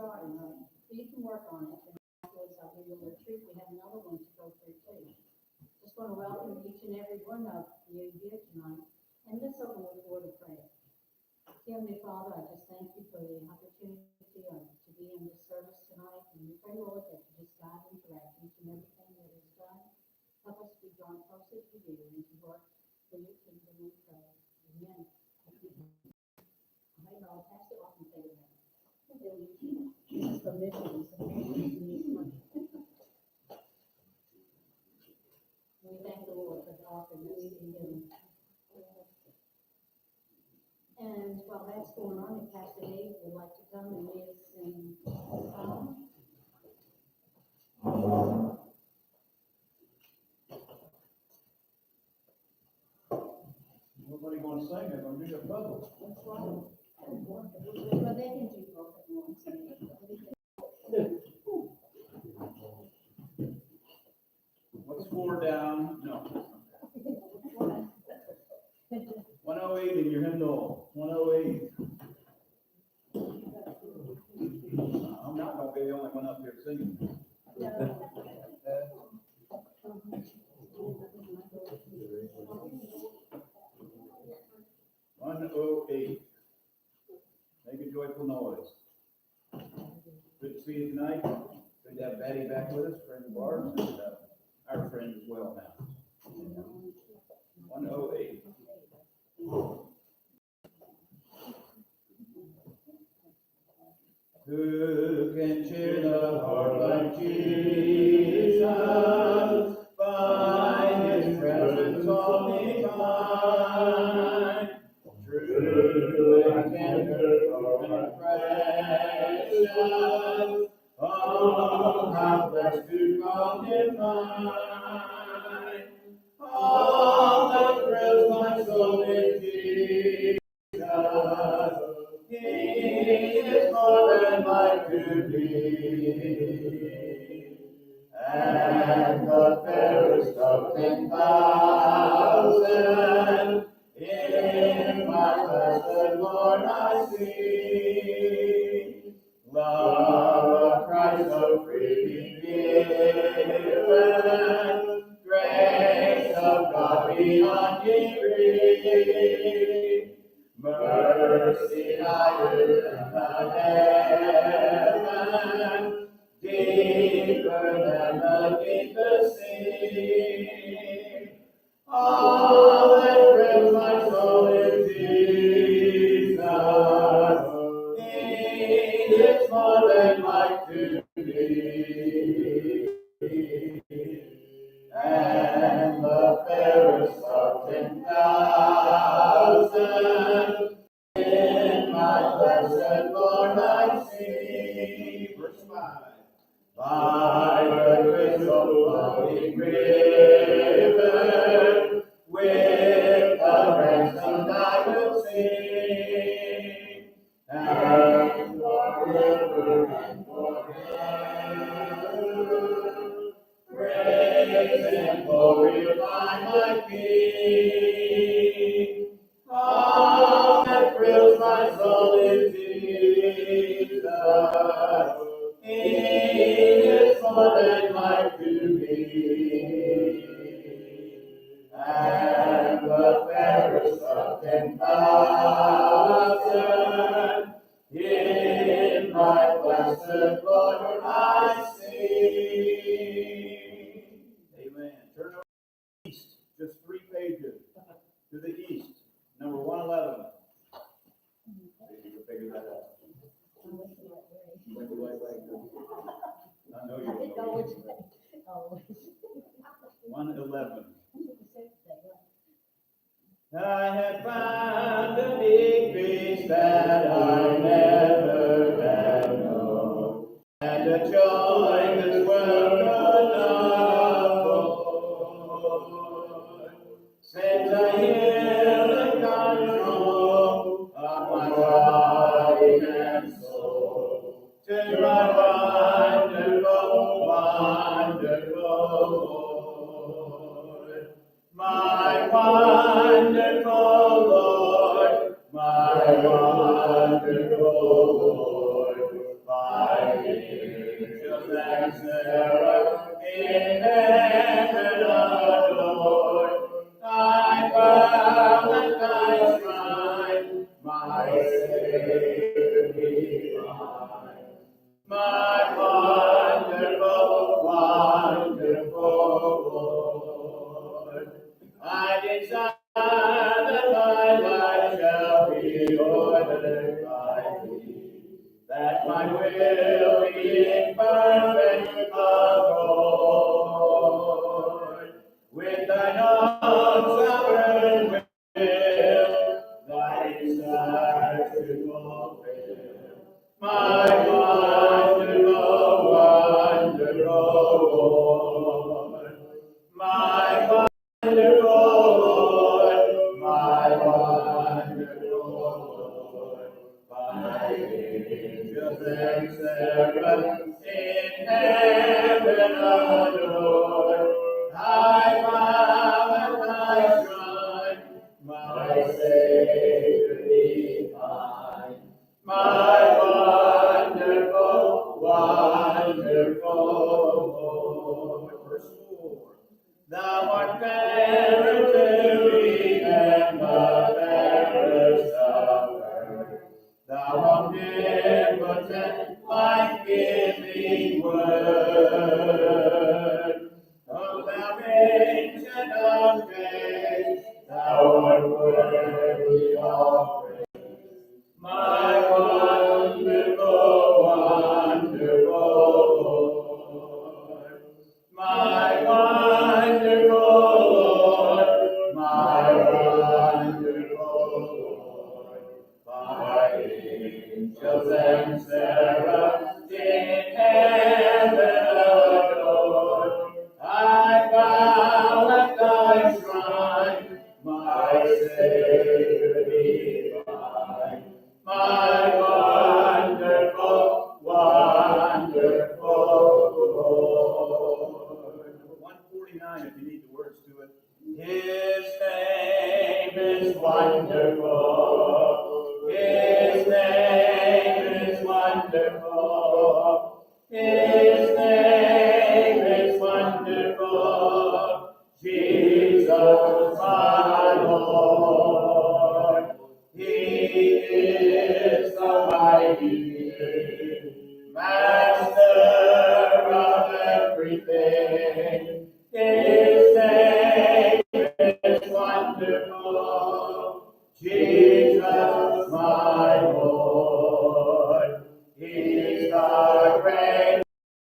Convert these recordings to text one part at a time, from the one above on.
starting, right? So you can work on it, and afterwards I'll do your retreat, we have another one to go through too. Just want to welcome each and every one of you here tonight, and let's open with a word of prayer. Heavenly Father, I just thank you for the opportunity to be in this service tonight, and we pray, Lord, that you just guide and direct each and everything that is done. Help us to be drawn closer to you and to work for your kingdom, we pray. Amen. I'll pass it off and say it. This is for missions. We thank the Lord for the offering that's being given. And while that's going on, if Pastor Dave would like to come and lead us in song. Nobody going to sing, they're going to do a puzzle. That's right. But they can do both at once. What's 4 down? No. 108 in your hymnal. 108. I'm not going to be the only one up here singing. 108. Make a joyful noise. Good to see you tonight. Good to have Betty back with us, friend of ours, and our friend as well now. 108. Who can cheer the heart like Jesus? By his presence all divine. True and tender and precious. Oh, how blessed to call him mine. All that thrills my soul in Jesus. He is more than life to me. And the fairest of 10,000 in my blessed Lord I see. Love of Christ so freely given, grace of God beyond degree, mercy higher than the heaven, deeper than the deepest sea. All that thrills my soul is Jesus. He is more than life to me. And the fairest of 10,000 in my blessed Lord I see. Verse 5. By the crystal flowing river, with the ransomed I will sing, and forever and forever, praise and glorify my King. All that thrills my soul is Jesus. He is more than life to me. And the fairest of 10,000 in my blessed Lord I see. Amen. Turn over east, just 3 pages to the east. Number 111. You can figure that out. Went the right way. I know you will. 111. I have found a deep peace that I never had known, and a joy this world could not afford. Since I hear the control of my body and soul, to my wonderful, wonderful Lord. My wonderful Lord, my wonderful Lord, my and Sarah in heaven adored. I bow at thy shrine, my Savior divine. My wonderful, wonderful Lord. I desire that my life shall be ordered by thee, that my will be in perfect accord with thine own sovereign will, thy desire to fulfill. My wonderful, wonderful Lord, my wonderful Lord, my wonderful Lord, by angels and seraphs in heaven adored. I bow at thy shrine, my Savior divine. My wonderful, wonderful Lord. Verse 4. Thou art fairer to me than the fairest of earth. Thou omnipotent, life-giving word. O thou ancient of days, thou art worthy of praise. My wonderful, wonderful Lord. My wonderful Lord. My wonderful Lord. By angels and seraphs in heaven adored. I bow at thy shrine, my Savior divine. My wonderful, wonderful Lord. 149, if you need the words to it. His name is wonderful. His name is wonderful. His name is wonderful. Jesus, my Lord. He is the mighty King, Master of everything. His name is wonderful. Jesus, my Lord. He's the great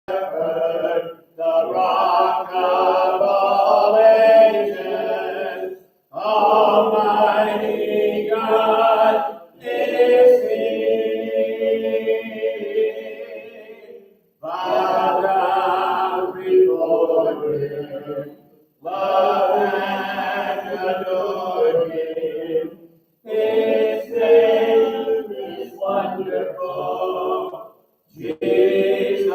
shepherd, the rock of all ages. Almighty God is He. Bow down before Him, love and adore Him. His name is wonderful. Jesus,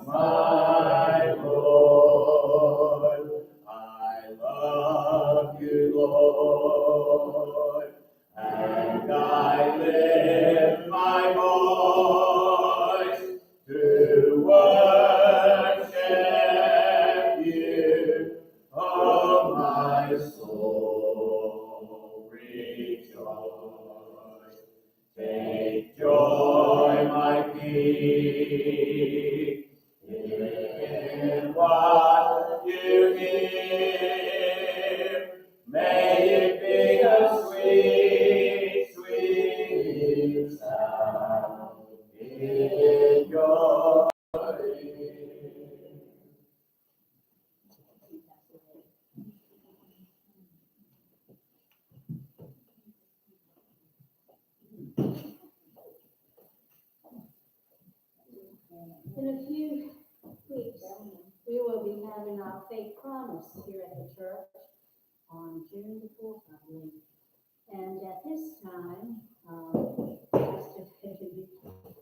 my Lord. I love you, Lord, and I lift my voice to worship you. Oh, my soul, rejoice. Take joy, my King, in what you hear. May it be a sweet, sweet sound in your ear. In a few weeks, we will be having our faith promise here at the church on June the 4th, I believe. And at this time,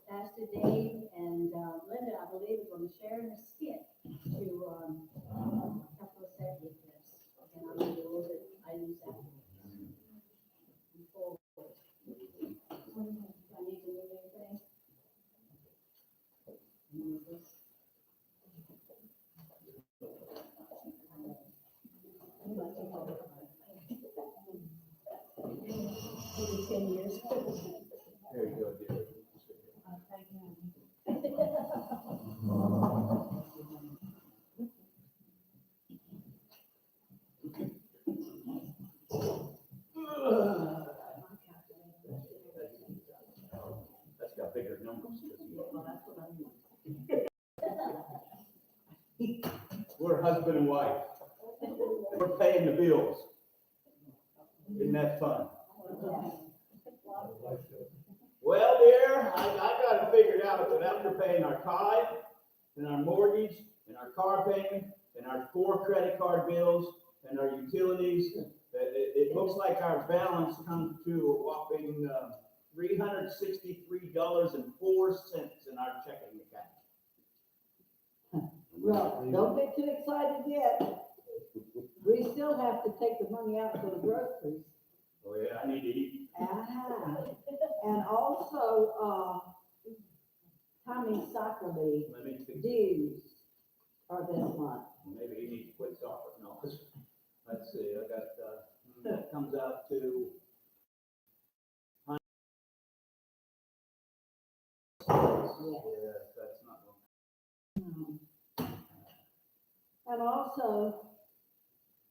Pastor Dave and Linda, I believe, are going to share in a skit to help us out with this. And I'm going to do a little bit, I use that. Forward. Do I need to move anything? Move this. numbers. 'Cause Well, that's what I mean. we're husband and wife. We're paying the bills. Isn't that fun? Well, dear, I got it figured out that after paying our tithe and our mortgage and our car payment and our 4 credit card bills and our utilities, that it looks like our balance comes to a whopping $363.04 in our checking account. Well, don't get too excited yet. We still have to take the money out for the groceries. Oh yeah, I need to eat. And also, Tommy's soccer league Let me think. dues are this month. Maybe he needs to quit soccer. No, let's see. I got that comes out to. Yeah, that's not one. And also,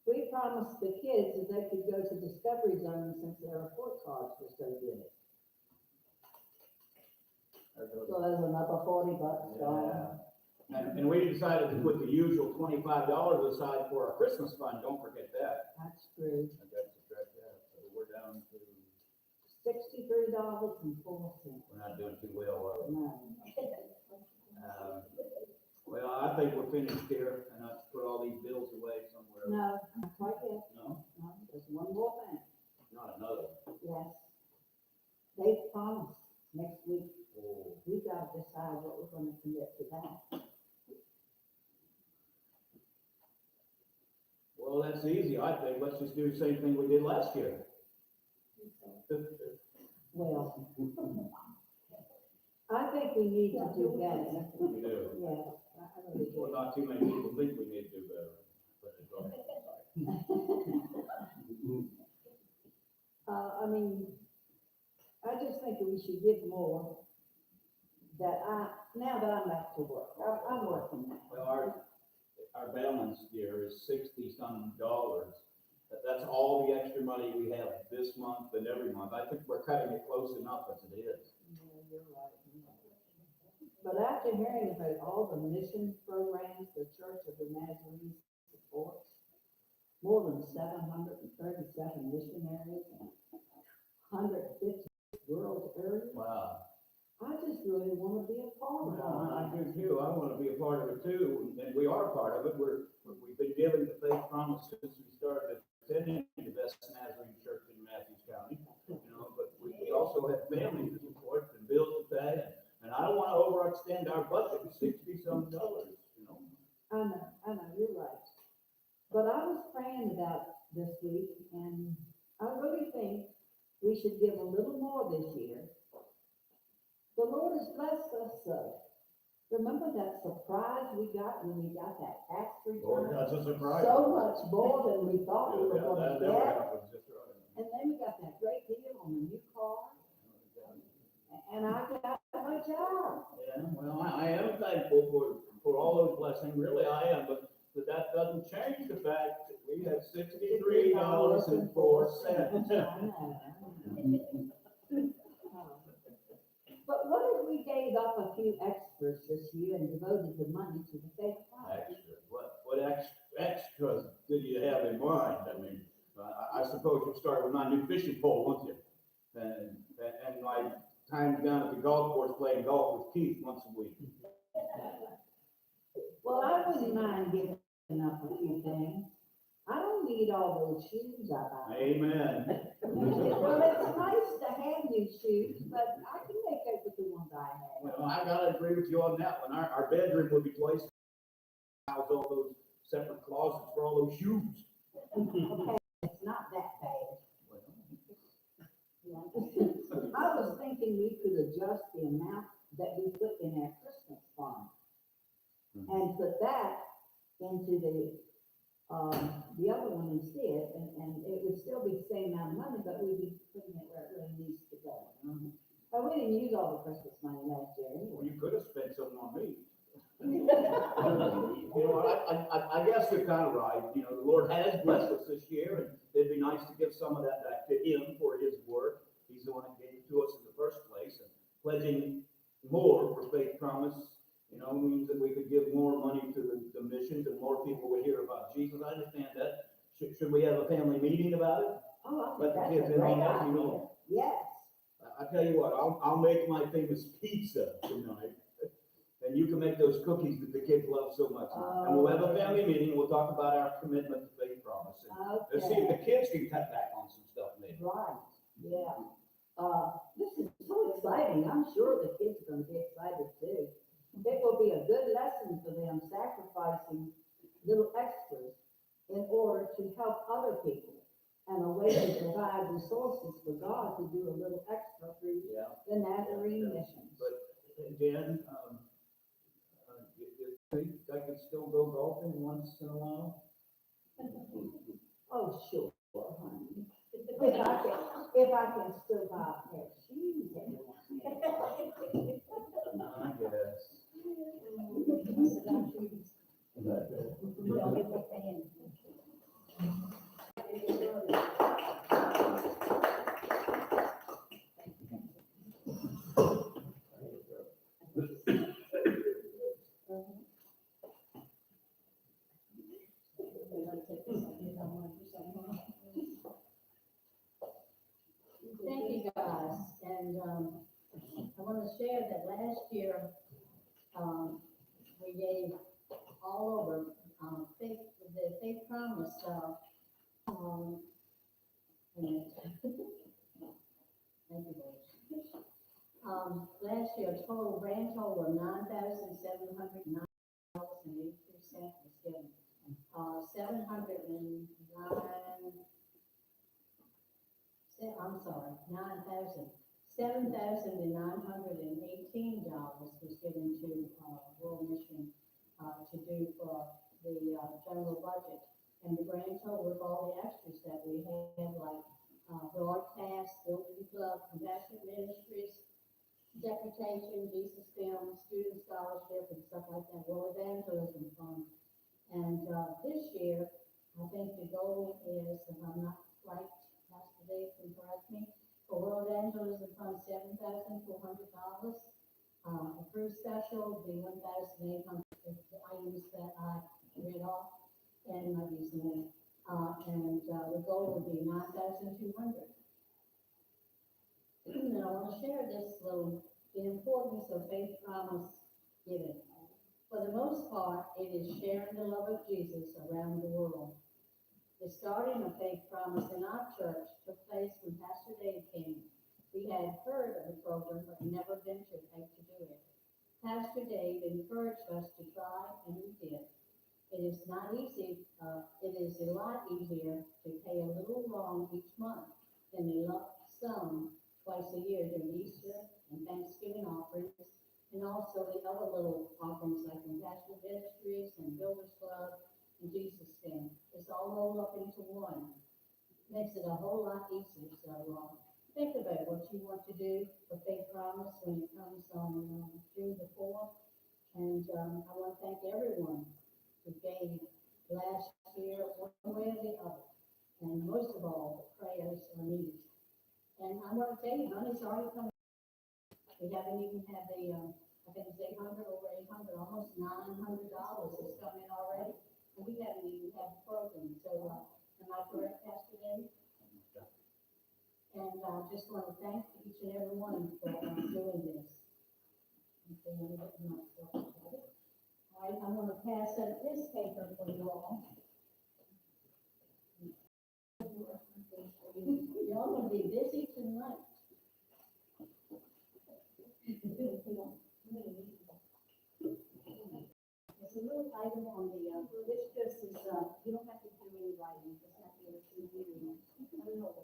we promised the kids that they could go to Discovery Zone since their report cards were so good. So there's another $40 gone. And we decided to put the usual $25 aside for our Christmas fund. Don't forget that. That's true. I got to subtract that. So we're down to, $63.04. we're not doing too well. Are we? No. Well, I think we're finished here, and I put all these bills away somewhere. No, not quite yet. No, No, there's one more thing. not another. Yes. They promised next week, Oh, we gotta decide what we're gonna commit to that. well, that's easy. I think let's just do the same thing we did last year. Well, I think we need to do better. We do. Yes, I really Well, do. not too many people think we need to do better. But it's all right. I mean, I just think we should give more now that I'm back to work, I'm working now. Well, our balance here is $60-some. That's all the extra money we have this month and every month. I think we're cutting it close enough as it is. Yeah, you're right. But after hearing about all the mission programs the Church of the Nazarene supports, more than 737 missionaries and 150 world areas, Wow. I just really want to be a part of all I that. do too. I want to be a part of it too, and we are a part of it. We've been given the faith promise since we started attending the best Nazarene church in Matthews County. But we also have families to support and bills to pay, and I don't want to overextend our budget to $60-some. I know, you're right. But I was praying about this week, and I really think we should give a little more this year. The Lord has blessed us so. Remember that surprise we got when we got that tax Lord, return? that's a surprise. So much more than we thought we were That gonna never get. happens, just right. And then we got that great deal on the new car, and I got my job. Yeah, well, I am thankful for all those blessings, really I am, but that doesn't change the fact that we have $63.04. But what if we gave up a few extras this year and devoted the money to the faith project? Extra, what extras did you have in mind? I mean, I suppose you'll start with my new fishing pole, won't you? And my time down at the golf course playing golf with Keith once a week. Well, I wouldn't mind giving up a few things. I don't need all those shoes I buy. Amen. Well, it's nice to have new shoes, but I can make up with the ones I have. Well, I gotta agree with you on that one. Our bedroom would be placed, house all those separate closets for all those shoes. Okay, it's not that bad. I was thinking we could adjust the amount that we put in our Christmas fund and put that into the other one instead, and it would still be the same amount of money, but we'd be putting it where it really needs to go. But we didn't use all the Christmas money last year Well, anyway. you could have spent something on me. I guess you're kind of right. The Lord has blessed us this year, and it'd be nice to give some of that back to Him for His work. He's the one that gave it to us in the first place, and pledging more for Faith Promise, you know, means that we could give more money to the missions and more people would hear about Jesus. I understand that. Should we have a family meeting about it? Oh, I Let think the that's kids a in great on that, you idea. know. Yes. I tell you what, I'll make my famous pizza tonight. And you can make those cookies that the kids love so much. And we'll have a family meeting, we'll talk about our commitment to Faith Promise. And let's see if the kids can cut back on some stuff maybe. Right, yeah. This is so exciting. I'm sure the kids are gonna be excited too. It will be a good lesson for them, sacrificing little extras in order to help other people. And a way to provide resources for God to do a little extra through Yeah. the Nazarene missions. But Jan, you think I could still go golfing once in a while? Oh, sure, honey. If I can still buy a pair of shoes every once in a while. I guess. Don't get the fan. Thank you, guys, and, I want to share that last year, we gave all over, the Faith Promise, and thank you, Rose. Last year, grand total of $9,709.82 was given. 7,918 was given to, World Mission, to do for the, general budget. And the grand total with all the extras that we had, like, broadcast, Building Club, Compassionate Ministries, Deputation, Jesus Film, Student Scholarship, and stuff like that, World Evangelism Fund. And, this year, I think the goal is, if I'm not right, Pastor Dave can correct me, for World Evangelism Fund, $7,400. The cruise special will be 1,800, the items that I read off, and my reason, and, the goal would be 9,200. And I want to share this little, the importance of Faith Promise giving. For the most part, it is sharing the love of Jesus around the world. The starting of Faith Promise in our church took place when Pastor Dave came. We had heard of the program, but never ventured out to do it. Pastor Dave encouraged us to try, and we did. It is not easy, it is a lot easier to pay a little wrong each month than a lump sum twice a year during Easter and Thanksgiving offerings, and also the other little offerings like Compassionate Ministries and Builders Club and Jesus Stand. It's all rolled up into one. Makes it a whole lot easier. So think about what you want to do for Faith Promise when it comes on June the 4th. And I want to thank everyone who gave last year one way or the other. And most of all, the prayers are needed. And I want to tell you, money's already coming. We haven't even had the, I think it's 800, over 800, almost $900 has come in already. And we haven't even had the program. So, am I correct, Pastor Dave? And I just want to thank each and every one for doing this. Okay, let me get myself together. All right, I'm going to pass out this paper for you all. Y'all going to be busy tonight. There's a little item on the, this just is, you don't have to do any writing, just have to do reading. I don't know.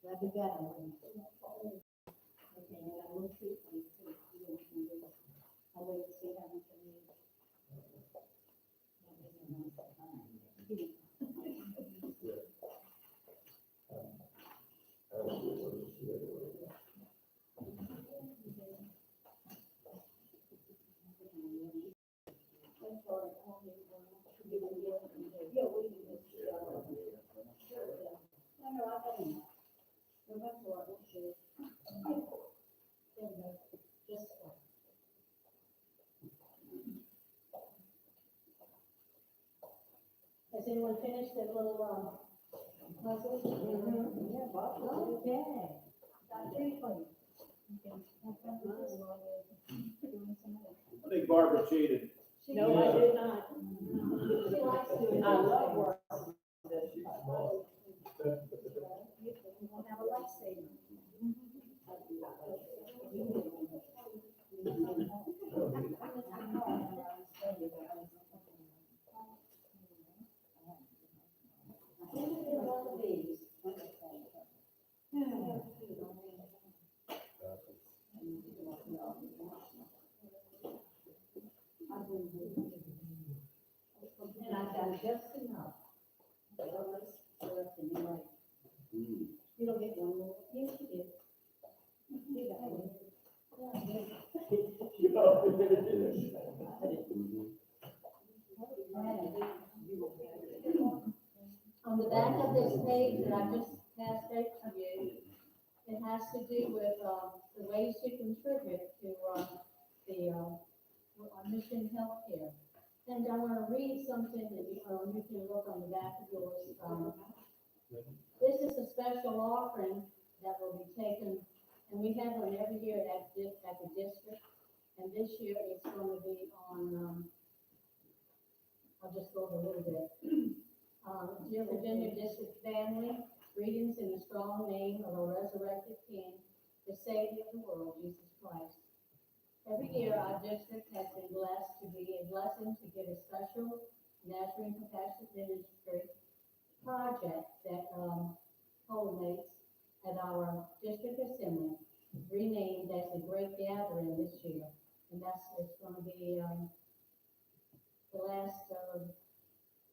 That'd be better. Okay, I got a little treat for you too. You don't can do it. I'll wait to see how much I need. Yeah, we do this. Sure, yeah. No, I got enough. No, that's all right. We'll do it. There you go. Just anyone finish their little, puzzles? Yeah, Bob. Okay. Got three for you. Okay, have fun with this while we're doing some of it. I think Barbara cheated. She- No, I did not. She likes doing. I those love things. work. We'll have a lightsaber. One of these. And I got just enough. Otherwise, syrup and you're like, you don't get one more. Yes, you did. You got one. Yeah, I did. On the back of this page that I just passed out to you, it has to do with, the ways you contribute to, Mission Healthcare. And I want to read something that you can look on the back of yours. This is a special offering that will be taken, and we have one every year at the district. And this year it's going to be on, I'll just go over a little bit. Dear Virginia District family, greetings in the strong name of our resurrected King, the Savior of the world, Jesus Christ. Every year, our district has been blessed to be a blessing to get a special Nazarene Compassionate Ministry project that culminates at our district assembly, renamed as the Great Gathering this year. And it's going to be the last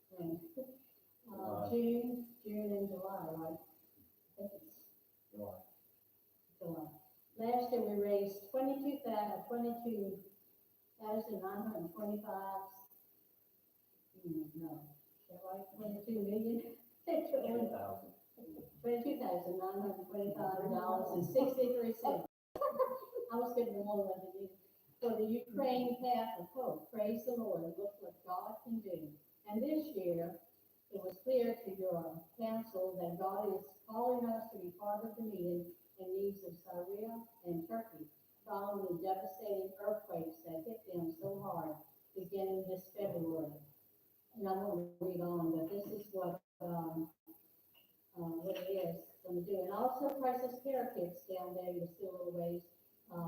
when? June and July, right? I think it's July. Last year, we raised $22,925. No, is that right? 22 million? $22,925.63. I was getting more than I did. For the Ukraine Path of Hope, praise the Lord, and look what God can do. And this year, it was clear to your council that God is calling us to be part of the meeting in needs of Syria and Turkey, following the devastating earthquakes that hit them so hard beginning this February. And I won't read on, but this is what it is going to do. And also crisis care kits down there, you're still a little ways.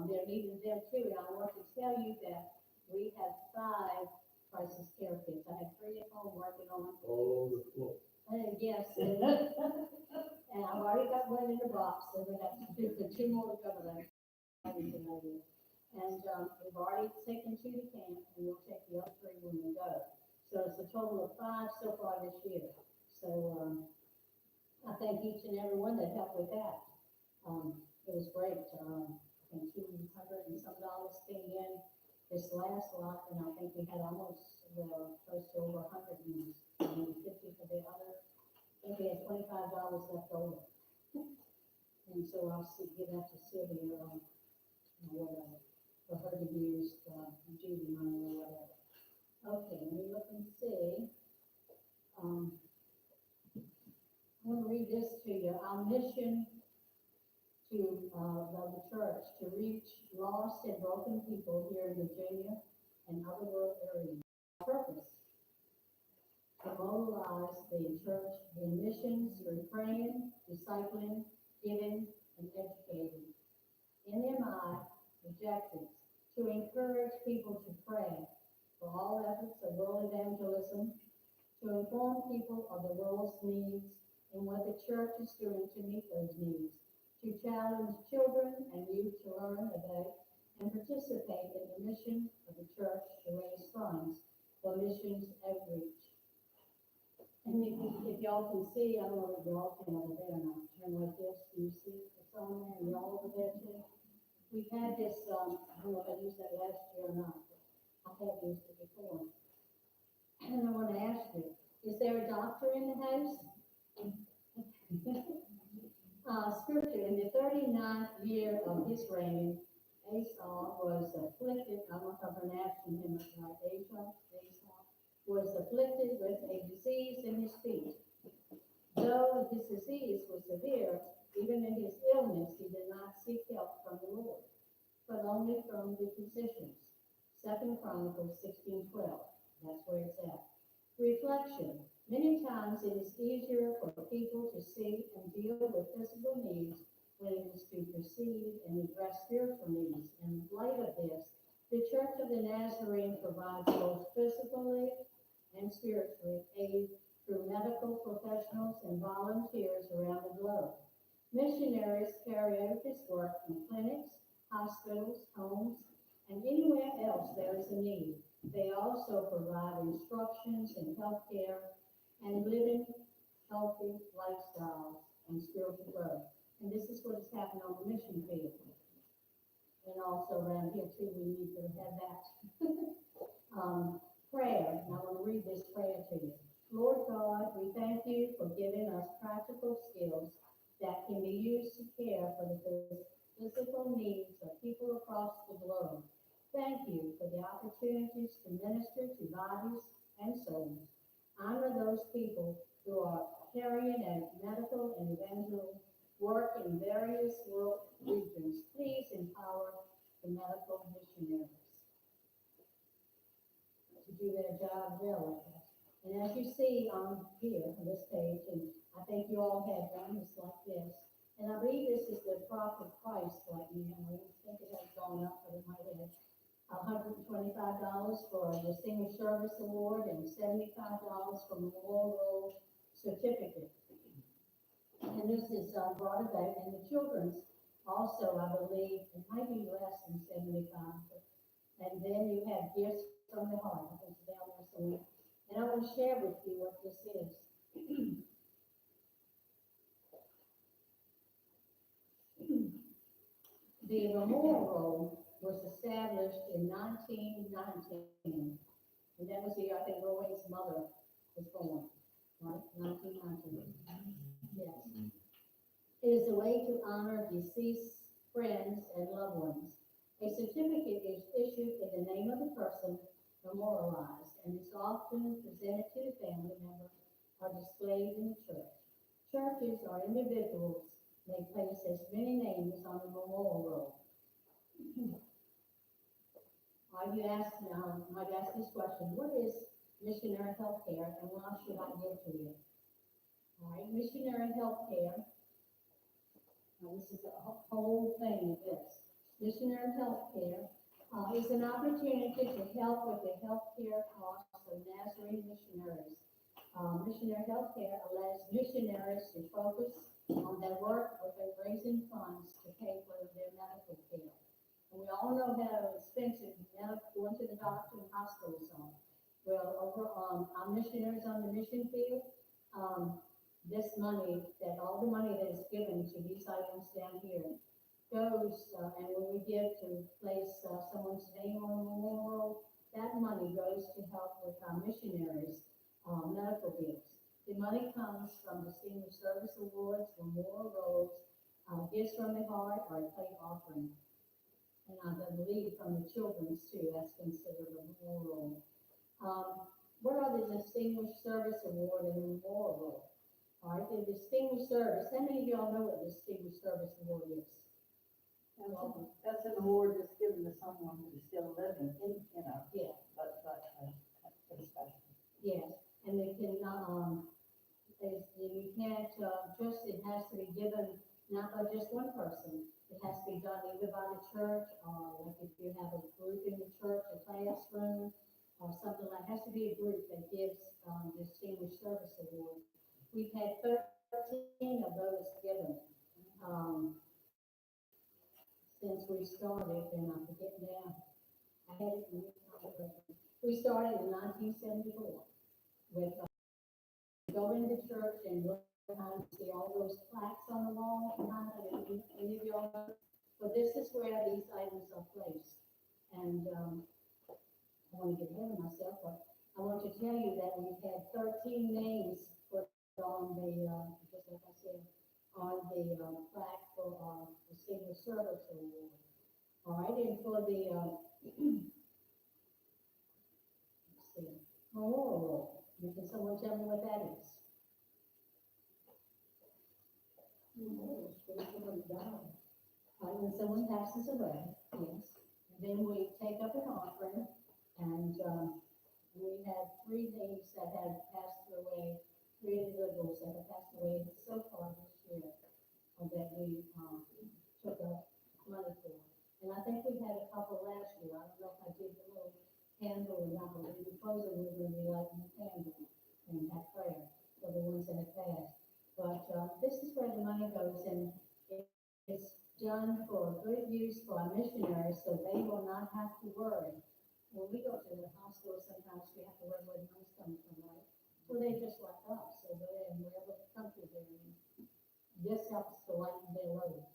They're needing them too. And I want to tell you that we have 5 crisis care kits. I have 3 at home working on. Yes, and I've already got one in the box, so we got 2 more to cover that. And, we've already taken 2 to camp, and we'll take the other 3 when we go. So it's a total of 5 so far this year. So, I thank each and every one that helped with that. It was great. I think $200 and some came in this last lot, and I think we had almost, close to over 100 and maybe 50 for the other. I think we had $25 left over. And so I'll give that to Sylvia, whatever, for her to use, Judy money or whatever. Okay, let me look and see. I want to read this to you. Our mission to, the church, to reach lost and broken people here in Virginia and other world areas. Our purpose, to mobilize the church in missions through praying, discipling, giving, and educating. NMI objectives, to encourage people to pray for all efforts of world evangelism, to inform people of the world's needs and what the church is doing to meet those needs, to challenge children and youth to learn about and participate in the mission of the church to raise funds for missions outreach. And if y'all can see, I don't know if y'all can over there, and I'll turn like this, do you see it's on there, and y'all over there too? We've had this, I don't know if I used that last year or not, but I have used it before. And I want to ask you, is there a doctor in the house? Scripture, in the 39th year of his reign, Asa was afflicted, I don't know if I'm pronouncing him right, Asa, was afflicted with a disease in his feet. Though his disease was severe, even in his illness, he did not seek help from the Lord, but only from the physicians. 2 Chronicles 16:12. That's where it's at. Reflection. Many times it is easier for people to see and deal with physical needs when it is to perceive and address spiritual needs. In light of this, the Church of the Nazarene provides both physically and spiritually aid through medical professionals and volunteers around the globe. Missionaries carry out this work in clinics, hospitals, homes, and anywhere else there is a need. They also provide instructions in healthcare and living healthy lifestyles and spiritual growth. And this is what has happened on the mission field. And also around here too, we need to have that. Prayer, and I want to read this prayer to you. Lord God, we thank you for giving us practical skills that can be used to care for the physical needs of people across the globe. Thank you for the opportunities to minister to bodies and souls. Honor those people who are carrying out medical and evangelical work in various world regions. Please empower the medical missionaries to do their job well. And as you see on here, on this page, and I think you all have one, it's like this. And I believe this is the prophet Christ right now. I don't think it has gone up, but it might have. $125 for the Distinguished Service Award and $75 for the Memorial Certificate. And this is brought about in the children's also, I believe, it might be less than 75. And then you have gifts from the heart, it's down there somewhere. And I want to share with you what this is. The memorial roll was established in 1919. And that was the year I think Roy's mother was born, right? 1919. Yes. It is a way to honor deceased friends and loved ones. A certificate is issued in the name of the person memorialized and is often presented to the family member or displayed in the church. Churches or individuals may place as many names on the memorial roll. You might ask this question, what is missionary healthcare and why should I give to it? All right, missionary healthcare. Now, this is the whole thing of this. Missionary healthcare is an opportunity to help with the healthcare costs of Nazarene missionaries. Missionary healthcare allows missionaries to focus on their work with raising funds to pay for their medical care. And we all know how expensive going to the doctor and hospitals are. Well, over our missionaries on the mission field, this money, all the money that is given to these items down here goes, and when we give to place someone's name on the memorial, that money goes to help with our missionaries' medical bills. The money comes from Distinguished Service Awards, memorial rolls, gifts from the heart, or a plate offering. And I believe from the children's too, that's considered a memorial roll. What are the Distinguished Service Award and the memorial roll? All right, the Distinguished Service, how many of y'all know what the Distinguished Service Award is? That's an award that's given to someone who's still living, Yeah. but pretty special. Yes, and they can, you can't, it has to be given not by just one person. It has to be done either by the church, or like if you have a group in the church, a classroom, or something like, it has to be a group that gives, Distinguished Service Award. We've had 13 of those given, since we started, and I forget now, I had it in the we started in 1974 with go into church and look behind, see all those plaques on the wall behind it, any of y'all know? But this is where these items are placed. And I want to get ahead of myself, but I want to tell you that we've had 13 names put on the, just like I said, on the plaque for the Distinguished Service Award. All right, and for the, let's see, memorial roll. Can someone tell me what that is? When someone passes away, yes, and then we take up an offering, and, we had three names that had passed away, three individuals that have passed away so far this year, that we, took up money for. And I think we had a couple last year, I don't know if I did the little candle or not, but we closing, we're gonna be lighting the candle and have prayer for the ones that have passed. But, this is where the money goes, and it's done for good use for our missionaries, so they will not have to worry. When we go to the hospital, sometimes we have to worry where the money's coming from, right? Well, they just like us, so they're in whatever country they're in. This helps to lighten their load.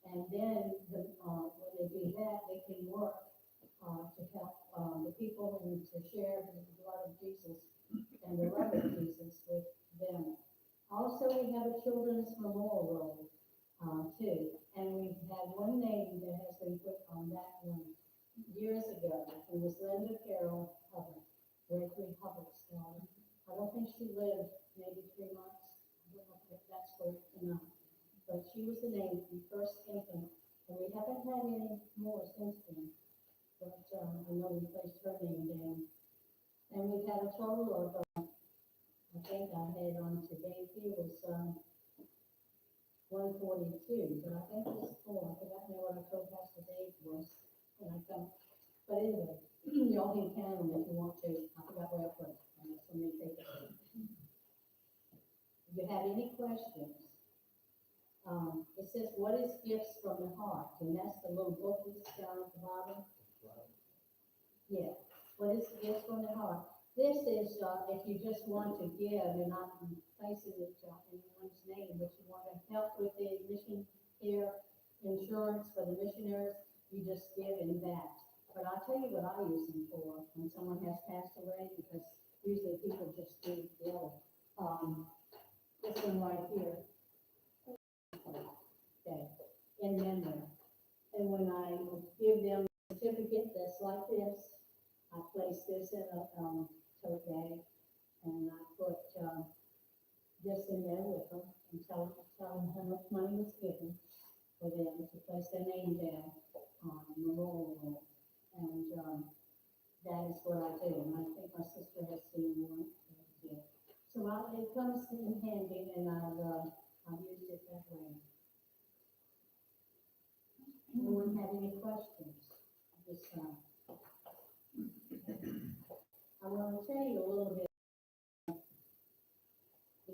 And then, when they do that, they can work, to help, the people and to share the blood of Jesus and the love of Jesus with them. Also, we have a children's memorial roll, too, and we've had one name that has been put on that one years ago. It was Linda Carroll Hubbard, Gregory Hubbard's daughter. I don't think she lived maybe 3 months. I don't know if that's correct or not. But she was the name we first taken, and we haven't had any more since then. But, I know we placed her name down. And we've had a total of, I think I had on today here was, 142, but I think it's 4. I forgot now what I told Pastor Dave was when I come. But anyway, y'all can count them if you want to. I forgot where I put it. I have so many papers. If you have any questions, it says, what is gifts from the heart? And that's the little book that's down at the bottom. Yeah, what is gifts from the heart? This is, if you just want to give, you're not placing it in anyone's name, but you want to help with the mission care insurance for the missionaries, you just give in that. But I'll tell you what I use them for when someone has passed away, because usually people just do the other. This one right here. Okay, in memory. And when I give them a certificate that's like this, I place this in a, tote bag, and I put, this in there with them, and tell them how much money was given for them to place their name down on the memorial roll. And, that is what I do, and I think my sister has seen one. Yeah. So it comes in handy, and I've used it that way. Anyone have any questions? This, I want to tell you a little bit.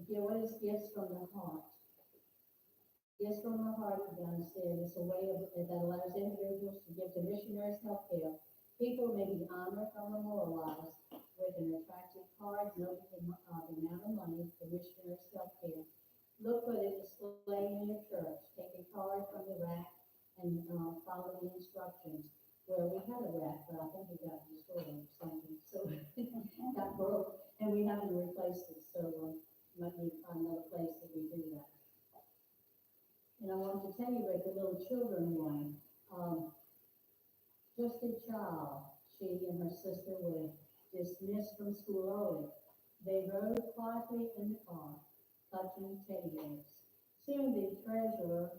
What is gifts from the heart? Gifts from the heart, John said, is a way that allows individuals to give to missionaries health care. People may be honored or memorialized with an attractive card noting the amount of money for missionaries health care. Look for the display in your church. Take a card from the rack and follow the instructions. Well, we had a rack, but I think it got destroyed or something, so it got broke, and we haven't replaced it, so might need to find another place that we do that. And I wanted to tell you about the little children one. Just a child, she and her sister were dismissed from school early. They rode quietly in the car, clutching teddy bears. Soon the treasures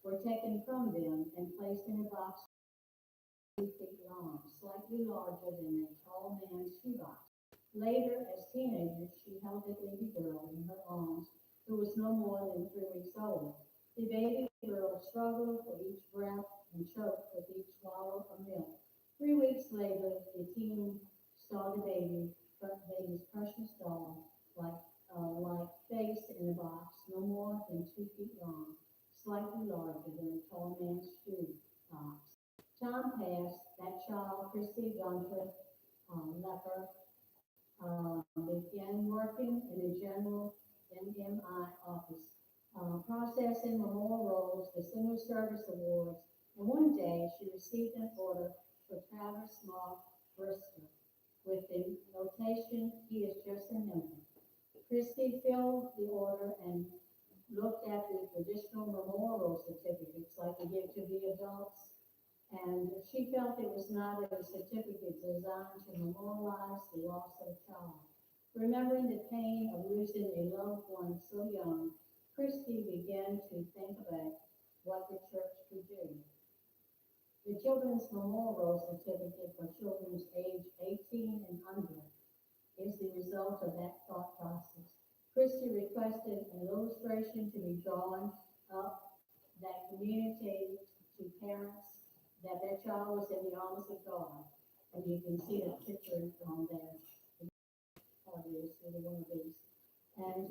were taken from them and placed in a box 2 feet long, slightly larger than a tall man's shoebox. Later, as teenagers, she held a baby girl in her arms who was no more than 3 weeks old. The baby girl struggled for each breath and choked with each swallow of milk. 3 weeks later, the teen saw the baby's precious doll, like face in a box, no more than 2 feet long, slightly larger than a tall man's shoe box. Time passed. That child, Christy Gunter Lepper, began working in a general MMI office, processing memorial rolls, distinguished service awards, and one day she received an order for Travis Mock Brister with the notation, "He is just a member." Christie filled the order and looked at the traditional memorial certificates like we give to the adults, And she felt it was not a certificate designed to memorialize the loss of a child. Remembering the pain of losing a loved one so young, Christy began to think about what the church could do. The Children's Memorial Certificate for children aged 18 and under is the result of that thought process. Christy requested an illustration to be drawn up that communicated to parents that their child was in the arms of God. And you can see the picture on there. Obviously, one of these. And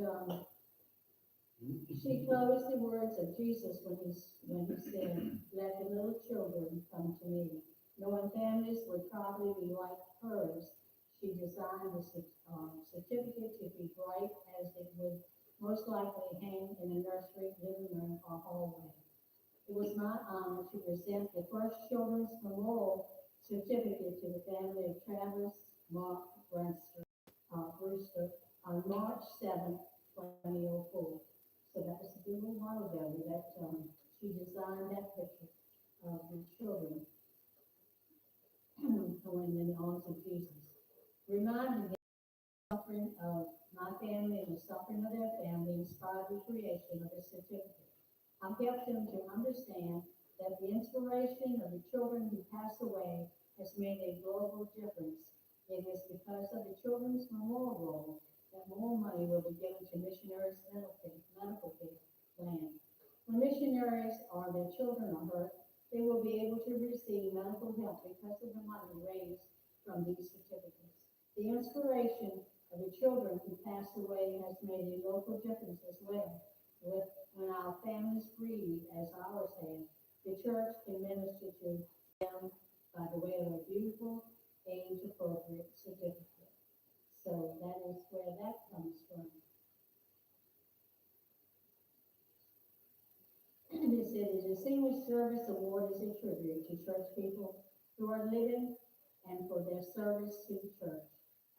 she closed the words of Jesus when he said, "Let the little children come to me." Knowing families would probably be like hers, she designed the certificate to be bright as it would most likely hang in a nursery, living room, or hallway. It was my honor to present the first Children's Memorial Certificate to the family of Travis Mark Brewster on March 7th, 2004. So that was a little while ago that she designed that picture of the children going in the arms of Jesus. Reminding them of the suffering of my family and the suffering of their family inspired the creation of the certificate. I've helped them to understand that the inspiration of the children who pass away has made a global difference. It is because of the Children's Memorial that more money will be given to missionaries' medical care plan. When missionaries or their children are hurt, they will be able to receive medical help because of the money raised from these certificates. The inspiration of the children who pass away has made a local difference as well. When our families grieve, as ours have, the church can minister to them by the way of a beautiful, age-appropriate certificate. So that is where that comes from. It said the Distinguished Service Award is a tribute to church people who are living and for their service to the church.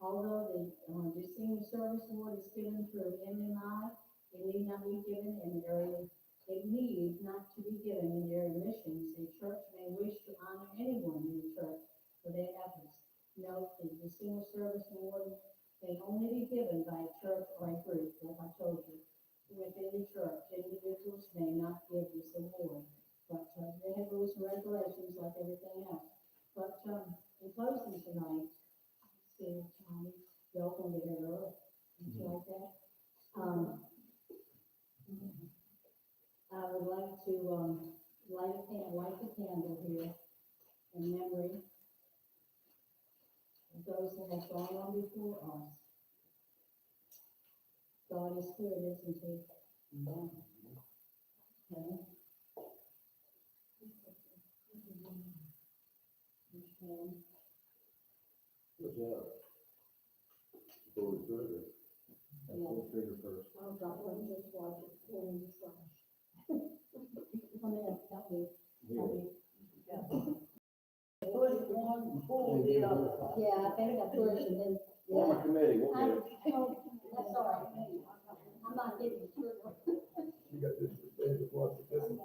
Although the Distinguished Service Award is given through MMI, it need not be given in the area. It need not to be given in the area of missions. A church may wish to honor anyone in the church for their efforts. Note, the Distinguished Service Award may only be given by a church or a group, like I told you. Within the church, individuals may not give this award, but they have rules and regulations like everything else. But in closing tonight, see, y'all can get it early, like that. I would like to light the candle here in memory of those that have gone on before us. God is good, isn't he? Okay. What's that? Before we trigger. Let's trigger first. Oh, God, let me just watch it, let me just watch. Come in, help me. Push one, pull the other. Yeah, I think I pushed and then. On the committee, we'll I, get it. that's all right. I'm not getting through. You got this, David, watch it, this. If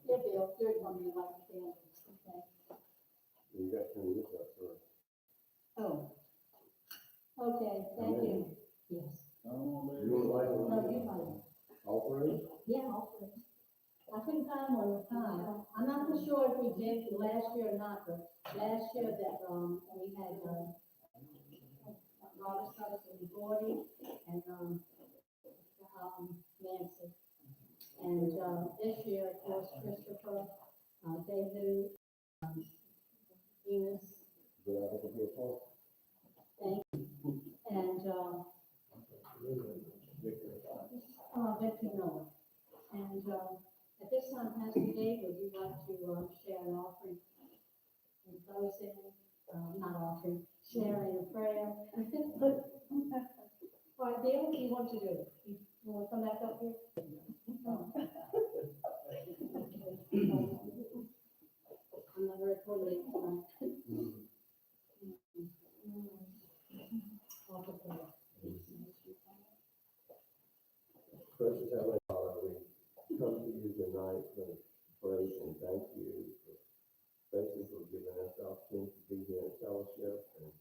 they'll do it for me like the candles, okay? You got to turn this up first. Oh. Okay, thank you. Yes. You want to light No, one? you might. All three? Yeah, hopefully. I couldn't find one at the time. I'm not for sure if we did last year or not, but last year that, we had, Robert Stubbs and Gordy and, Nancy. And, this year, of course, Christopher, David, Enos, But I think it'll be a talk. and, Victor Miller. And, at this time, Pastor Dave, would you like to, share an offering in closing? Not offering, sharing a prayer? All right, Dale, what do you want to do? You want to come back up here? I'm not very coordinated tonight. Offer prayer. Precious Heavenly Father, we come to you tonight to praise and thank you for, especially for giving us the opportunity to be here in fellowship. And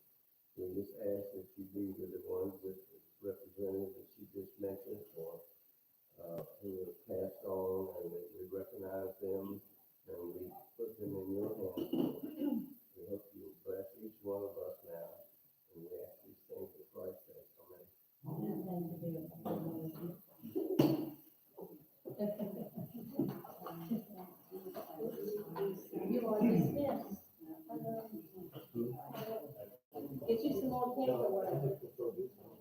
we just ask that you be with the ones that representatives that she just mentioned, or who have passed on, and that we recognize them and we put them in your hands. We hope you will bless each one of us now, and we ask these things in Christ's sake. Amen. You are dismissed. Get you some more paperwork.